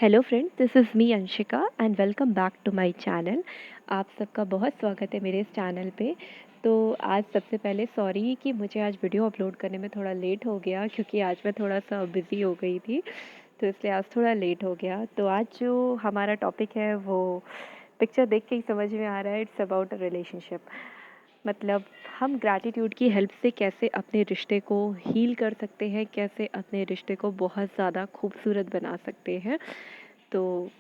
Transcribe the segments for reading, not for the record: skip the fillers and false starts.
Hello friends, this is me Anshika and welcome back to my channel. आप सबका बहुत स्वागत है मेरे इस चैनल पे। तो आज सबसे पहले सॉरी कि मुझे आज वीडियो अपलोड करने में थोड़ा लेट हो गया, क्योंकि आज मैं थोड़ा सा बिज़ी हो गई थी, तो इसलिए आज थोड़ा लेट हो गया। तो आज जो हमारा टॉपिक है वो पिक्चर देख के ही समझ में आ रहा है, इट्स अबाउट अ रिलेशनशिप। मतलब हम ग्रैटिट्यूड की हेल्प से कैसे अपने रिश्ते को हील कर सकते हैं, कैसे अपने रिश्ते को बहुत ज़्यादा खूबसूरत बना सकते हैं। तो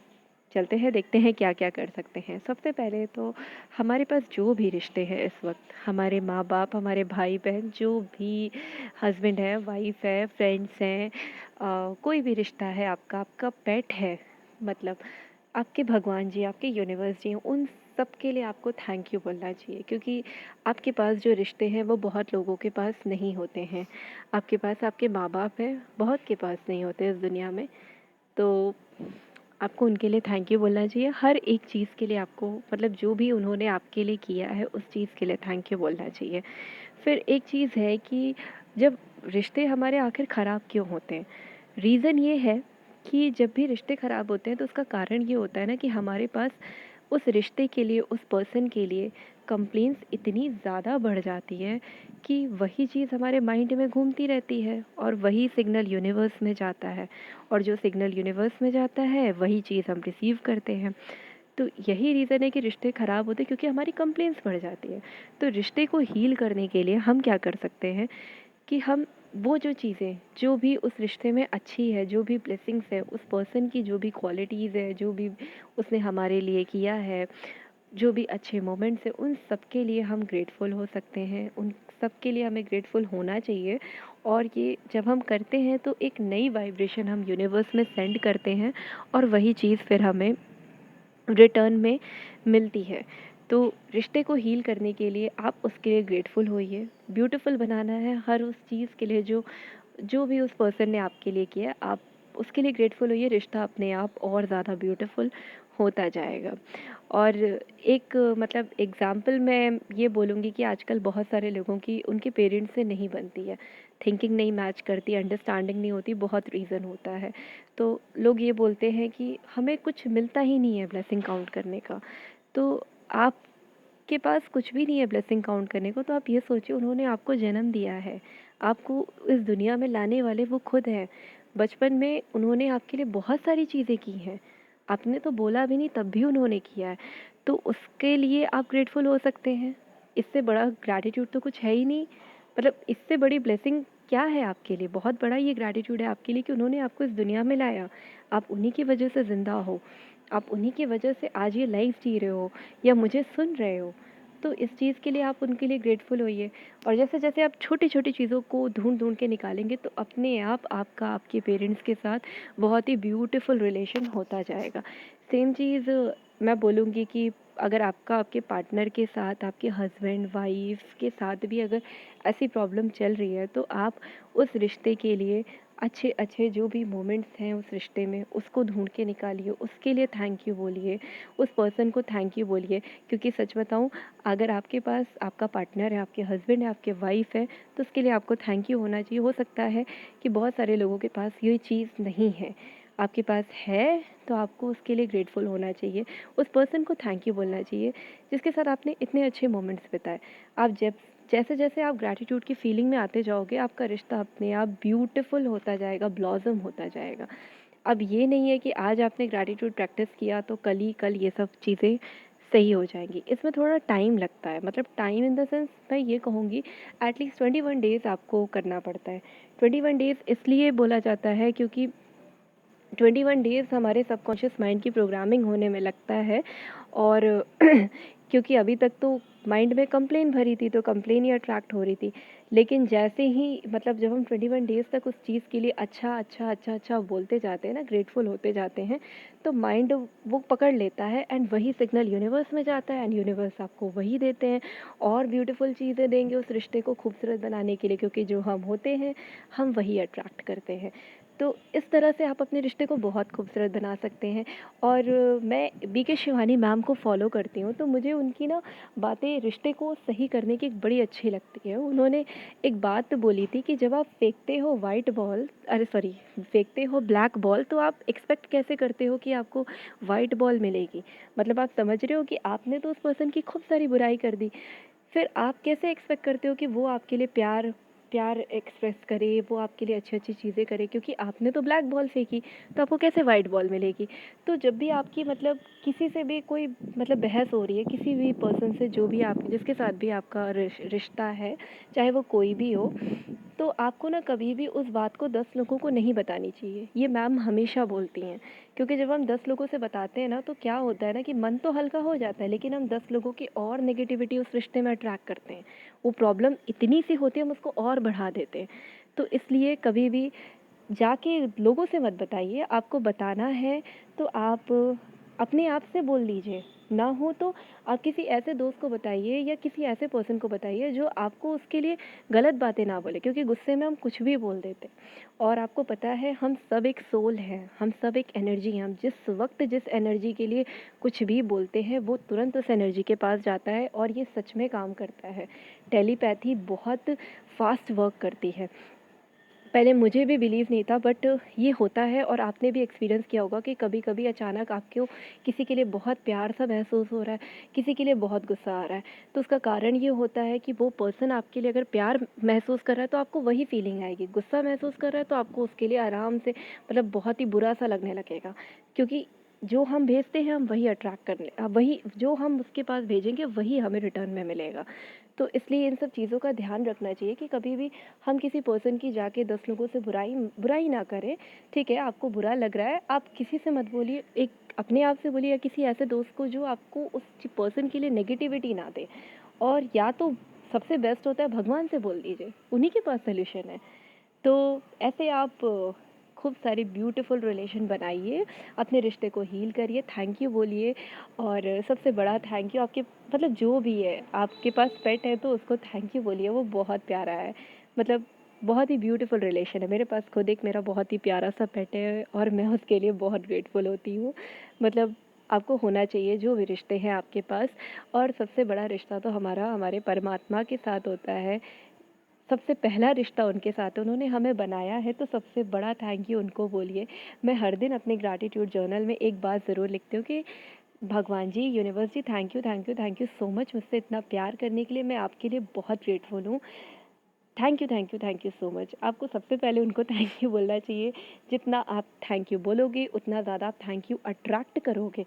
चलते हैं, देखते हैं क्या क्या कर सकते हैं। सबसे पहले तो हमारे पास जो भी रिश्ते हैं इस वक्त, हमारे माँ बाप, हमारे भाई बहन, जो भी हस्बैंड है, वाइफ है, फ्रेंड्स हैं, कोई भी रिश्ता है, आपका पेट है, मतलब आपके भगवान जी, आपके यूनिवर्स जी, उन सब के लिए आपको थैंक यू बोलना चाहिए, क्योंकि आपके पास जो रिश्ते हैं वो बहुत लोगों के पास नहीं होते हैं। आपके पास आपके माँ बाप हैं, बहुत के पास नहीं होते इस दुनिया में। तो आपको उनके लिए थैंक यू बोलना चाहिए। हर एक चीज़ के लिए आपको, मतलब जो भी उन्होंने आपके लिए किया है उस चीज़ के लिए थैंक यू बोलना चाहिए। फिर एक चीज़ है कि जब रिश्ते हमारे आखिर ख़राब क्यों होते हैं, रीज़न ये है कि जब भी रिश्ते ख़राब होते हैं तो उसका कारण ये होता है ना कि हमारे पास उस रिश्ते के लिए, उस पर्सन के लिए कंप्लेंट्स इतनी ज़्यादा बढ़ जाती है कि वही चीज़ हमारे माइंड में घूमती रहती है और वही सिग्नल यूनिवर्स में जाता है, और जो सिग्नल यूनिवर्स में जाता है वही चीज़ हम रिसीव करते हैं। तो यही रीज़न है कि रिश्ते ख़राब होते हैं, क्योंकि हमारी कंप्लेंट्स बढ़ जाती है। तो रिश्ते को हील करने के लिए हम क्या कर सकते हैं कि हम वो जो चीज़ें, जो भी उस रिश्ते में अच्छी है, जो भी ब्लेसिंग्स है, उस पर्सन की जो भी क्वालिटीज़ है, जो भी उसने हमारे लिए किया है, जो भी अच्छे मोमेंट्स हैं, उन सब के लिए हम ग्रेटफुल हो सकते हैं, उन सब के लिए हमें ग्रेटफुल होना चाहिए। और ये जब हम करते हैं तो एक नई वाइब्रेशन हम यूनिवर्स में सेंड करते हैं, और वही चीज़ फिर हमें रिटर्न में मिलती है। तो रिश्ते को हील करने के लिए आप उसके लिए ग्रेटफुल होइए। ब्यूटीफुल बनाना है हर उस चीज़ के लिए जो जो भी उस पर्सन ने आपके लिए किया, आप उसके लिए ग्रेटफुल होइए। रिश्ता अपने आप और ज़्यादा ब्यूटीफुल होता जाएगा। और एक मतलब एग्ज़ाम्पल मैं ये बोलूँगी कि आजकल बहुत सारे लोगों की उनके पेरेंट्स से नहीं बनती है, थिंकिंग नहीं मैच करती, अंडरस्टैंडिंग नहीं होती, बहुत रीज़न होता है। तो लोग ये बोलते हैं कि हमें कुछ मिलता ही नहीं है ब्लेसिंग काउंट करने का। तो आपके पास कुछ भी नहीं है ब्लेसिंग काउंट करने को, तो आप ये सोचिए, उन्होंने आपको जन्म दिया है, आपको इस दुनिया में लाने वाले वो खुद हैं। बचपन में उन्होंने आपके लिए बहुत सारी चीज़ें की हैं, आपने तो बोला भी नहीं तब भी उन्होंने किया है। तो उसके लिए आप ग्रेटफुल हो सकते हैं। इससे बड़ा ग्रैटिट्यूड तो कुछ है ही नहीं। मतलब इससे बड़ी ब्लेसिंग क्या है आपके लिए? बहुत बड़ा ये ग्रैटिट्यूड है आपके लिए कि उन्होंने आपको इस दुनिया में लाया। आप उन्हीं की वजह से ज़िंदा हो, आप उन्हीं की वजह से आज ये लाइफ जी रहे हो या मुझे सुन रहे हो। तो इस चीज़ के लिए आप उनके लिए ग्रेटफुल होइए। और जैसे जैसे आप छोटी छोटी चीज़ों को ढूंढ ढूंढ के निकालेंगे तो अपने आप आपका आपके पेरेंट्स के साथ बहुत ही ब्यूटीफुल रिलेशन होता जाएगा। सेम चीज़ मैं बोलूँगी कि अगर आपका आपके पार्टनर के साथ, आपके हस्बैंड वाइफ के साथ भी अगर ऐसी प्रॉब्लम चल रही है, तो आप उस रिश्ते के लिए अच्छे अच्छे जो भी मोमेंट्स हैं उस रिश्ते में, उसको ढूंढ के निकालिए, उसके लिए थैंक यू बोलिए, उस पर्सन को थैंक यू बोलिए। क्योंकि सच बताऊं, अगर आपके पास आपका पार्टनर है, आपके हस्बैंड है, आपके वाइफ है, तो उसके लिए आपको थैंक यू होना चाहिए। हो सकता है कि बहुत सारे लोगों के पास ये चीज़ नहीं है, आपके पास है, तो आपको उसके लिए ग्रेटफुल होना चाहिए। उस पर्सन को थैंक यू बोलना चाहिए जिसके साथ आपने इतने अच्छे मोमेंट्स बिताए। आप जब जैसे जैसे आप ग्रैटिट्यूड की फीलिंग में आते जाओगे, आपका रिश्ता अपने आप ब्यूटीफुल होता जाएगा, ब्लॉसम होता जाएगा। अब ये नहीं है कि आज आपने ग्रैटिट्यूड प्रैक्टिस किया तो कल ये सब चीज़ें सही हो जाएंगी। इसमें थोड़ा टाइम लगता है, मतलब टाइम इन द सेंस मैं ये कहूँगी एटलीस्ट 21 डेज़ आपको करना पड़ता है। 21 डेज़ इसलिए बोला जाता है क्योंकि 21 डेज़ हमारे सबकॉन्शियस माइंड की प्रोग्रामिंग होने में लगता है। और क्योंकि अभी तक तो माइंड में कंप्लेन भरी थी, तो कंप्लेन ही अट्रैक्ट हो रही थी। लेकिन जैसे ही, मतलब जब हम 21 डेज़ तक उस चीज़ के लिए अच्छा अच्छा अच्छा अच्छा बोलते जाते हैं ना, ग्रेटफुल होते जाते हैं, तो माइंड वो पकड़ लेता है एंड वही सिग्नल यूनिवर्स में जाता है, एंड यूनिवर्स आपको वही देते हैं और ब्यूटीफुल चीज़ें देंगे उस रिश्ते को खूबसूरत बनाने के लिए, क्योंकि जो हम होते हैं हम वही अट्रैक्ट करते हैं। तो इस तरह से आप अपने रिश्ते को बहुत खूबसूरत बना सकते हैं। और मैं बीके शिवानी मैम को फॉलो करती हूँ, तो मुझे उनकी ना बातें रिश्ते को सही करने की बड़ी अच्छी लगती है। उन्होंने एक बात बोली थी कि जब आप फेंकते हो वाइट बॉल, अरे सॉरी, फेंकते हो ब्लैक बॉल, तो आप एक्सपेक्ट कैसे करते हो कि आपको वाइट बॉल मिलेगी। मतलब आप समझ रहे हो कि आपने तो उस पर्सन की खूब सारी बुराई कर दी, फिर आप कैसे एक्सपेक्ट करते हो कि वो आपके लिए प्यार प्यार एक्सप्रेस करे, वो आपके लिए अच्छी अच्छी चीज़ें करे, क्योंकि आपने तो ब्लैक बॉल फेंकी, तो आपको कैसे वाइट बॉल मिलेगी। तो जब भी आपकी मतलब किसी से भी कोई मतलब बहस हो रही है, किसी भी पर्सन से, जो भी आप जिसके साथ भी आपका रिश्ता है, चाहे वो कोई भी हो, तो आपको ना कभी भी उस बात को 10 लोगों को नहीं बतानी चाहिए। ये मैम हमेशा बोलती हैं, क्योंकि जब हम 10 लोगों से बताते हैं ना, तो क्या होता है ना कि मन तो हल्का हो जाता है, लेकिन हम 10 लोगों की और नेगेटिविटी उस रिश्ते में अट्रैक्ट करते हैं। वो प्रॉब्लम इतनी सी होती है, हम उसको और बढ़ा देते हैं। तो इसलिए कभी भी जाके लोगों से मत बताइए। आपको बताना है तो आप अपने आप से बोल लीजिए, ना हो तो आप किसी ऐसे दोस्त को बताइए या किसी ऐसे पर्सन को बताइए जो आपको उसके लिए गलत बातें ना बोले, क्योंकि गुस्से में हम कुछ भी बोल देते हैं। और आपको पता है, हम सब एक सोल हैं, हम सब एक एनर्जी हैं। हम जिस वक्त जिस एनर्जी के लिए कुछ भी बोलते हैं, वो तुरंत उस एनर्जी के पास जाता है, और ये सच में काम करता है। टेलीपैथी बहुत फास्ट वर्क करती है। पहले मुझे भी बिलीव नहीं था, बट ये होता है, और आपने भी एक्सपीरियंस किया होगा कि कभी कभी अचानक आपको किसी के लिए बहुत प्यार सा महसूस हो रहा है, किसी के लिए बहुत गुस्सा आ रहा है। तो उसका कारण ये होता है कि वो पर्सन आपके लिए अगर प्यार महसूस कर रहा है, तो आपको वही फीलिंग आएगी। गुस्सा महसूस कर रहा है, तो आपको उसके लिए आराम से मतलब बहुत ही बुरा सा लगने लगेगा, क्योंकि जो हम भेजते हैं हम वही अट्रैक्ट करने, वही जो हम उसके पास भेजेंगे वही हमें रिटर्न में मिलेगा। तो इसलिए इन सब चीज़ों का ध्यान रखना चाहिए कि कभी भी हम किसी पर्सन की जाके 10 लोगों से बुराई बुराई ना करें। ठीक है, आपको बुरा लग रहा है, आप किसी से मत बोलिए, एक अपने आप से बोलिए, या किसी ऐसे दोस्त को जो आपको उस पर्सन के लिए नेगेटिविटी ना दे। और या तो सबसे बेस्ट होता है भगवान से बोल दीजिए, उन्हीं के पास सोल्यूशन है। तो ऐसे आप खूब सारी ब्यूटीफुल रिलेशन बनाइए, अपने रिश्ते को हील करिए, थैंक यू बोलिए। और सबसे बड़ा थैंक यू आपके मतलब जो भी है, आपके पास पेट है तो उसको थैंक यू बोलिए, वो बहुत प्यारा है। मतलब बहुत ही ब्यूटीफुल रिलेशन है। मेरे पास खुद एक मेरा बहुत ही प्यारा सा पेट है, और मैं उसके लिए बहुत ग्रेटफुल होती हूँ। मतलब आपको होना चाहिए जो भी रिश्ते हैं आपके पास। और सबसे बड़ा रिश्ता तो हमारा हमारे परमात्मा के साथ होता है। सबसे पहला रिश्ता उनके साथ है, उन्होंने हमें बनाया है, तो सबसे बड़ा थैंक यू उनको बोलिए। मैं हर दिन अपने ग्रैटिट्यूड जर्नल में एक बात ज़रूर लिखती हूँ कि भगवान जी, यूनिवर्स जी, thank you thank you thank you so much मुझसे इतना प्यार करने के लिए। मैं आपके लिए बहुत ग्रेटफुल हूँ। Thank you thank you thank you so much. आपको सबसे पहले उनको थैंक यू बोलना चाहिए। जितना आप थैंक यू बोलोगे, उतना ज़्यादा आप थैंक यू अट्रैक्ट करोगे।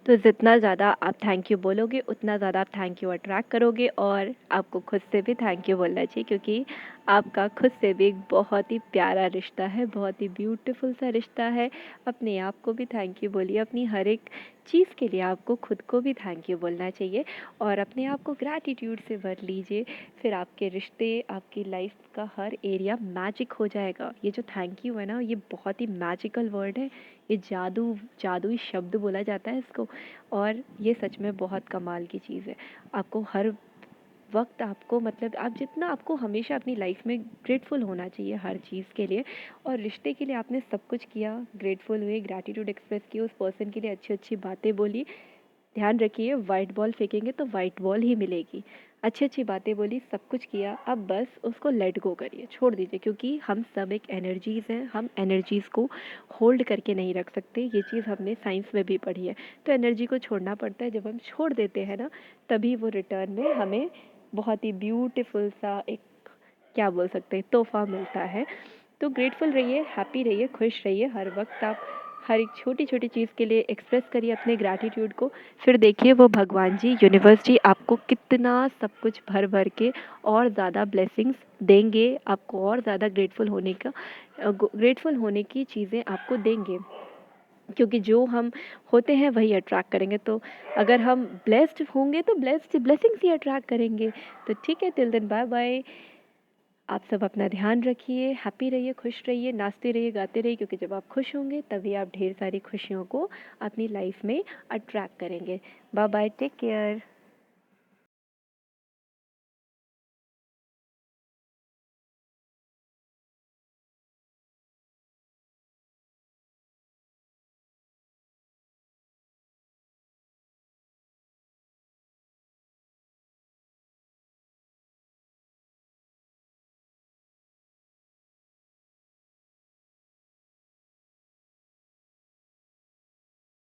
तो जितना ज़्यादा आप थैंक यू बोलोगे, उतना ज़्यादा आप थैंक यू अट्रैक्ट करोगे। और आपको खुद से भी थैंक यू बोलना चाहिए, क्योंकि आपका खुद से भी एक बहुत ही प्यारा रिश्ता है, बहुत ही ब्यूटीफुल सा रिश्ता है। अपने आप को भी थैंक यू बोलिए, अपनी हर एक चीज़ के लिए आपको खुद को भी थैंक यू बोलना चाहिए, और अपने आप को ग्रैटिट्यूड से भर लीजिए। फिर आपके रिश्ते, आपकी लाइफ का हर एरिया मैजिक हो जाएगा। ये जो थैंक यू है ना, ये बहुत ही मैजिकल वर्ड है। ये जादुई शब्द बोला जाता है इसको, और ये सच में बहुत कमाल की चीज़ है। आपको हर वक्त आपको मतलब आप जितना आपको हमेशा अपनी लाइफ में ग्रेटफुल होना चाहिए हर चीज़ के लिए। और रिश्ते के लिए आपने सब कुछ किया, ग्रेटफुल हुए, ग्रैटिट्यूड एक्सप्रेस किए, उस पर्सन के लिए अच्छी अच्छी बातें बोली। ध्यान रखिए, वाइट बॉल फेंकेंगे तो वाइट बॉल ही मिलेगी। अच्छी अच्छी बातें बोली, सब कुछ किया, अब बस उसको लेट गो करिए, छोड़ दीजिए, क्योंकि हम सब एक एनर्जीज़ हैं। हम एनर्जीज़ को होल्ड करके नहीं रख सकते। ये चीज़ हमने साइंस में भी पढ़ी है। तो एनर्जी को छोड़ना पड़ता है। जब हम छोड़ देते हैं ना, तभी वो रिटर्न में हमें बहुत ही ब्यूटीफुल सा एक, क्या बोल सकते हैं, तोहफा मिलता है। तो ग्रेटफुल रहिए, हैप्पी रहिए, खुश रहिए। हर वक्त आप हर एक छोटी छोटी चीज़ के लिए एक्सप्रेस करिए अपने ग्रैटिट्यूड को। फिर देखिए वो भगवान जी, यूनिवर्स जी आपको कितना सब कुछ भर भर के और ज़्यादा ब्लेसिंग्स देंगे। आपको और ज़्यादा ग्रेटफुल होने की चीज़ें आपको देंगे, क्योंकि जो हम होते हैं वही अट्रैक्ट करेंगे। तो अगर हम ब्लेस्ड होंगे तो ब्लेस्ड ब्लेसिंग्स ही अट्रैक्ट करेंगे। तो ठीक है, टिल देन बाय बाय। आप सब अपना ध्यान रखिए, हैप्पी रहिए, खुश रहिए, नाचते रहिए, गाते रहिए, क्योंकि जब आप खुश होंगे तभी आप ढेर सारी खुशियों को अपनी लाइफ में अट्रैक्ट करेंगे। Bye bye, take care.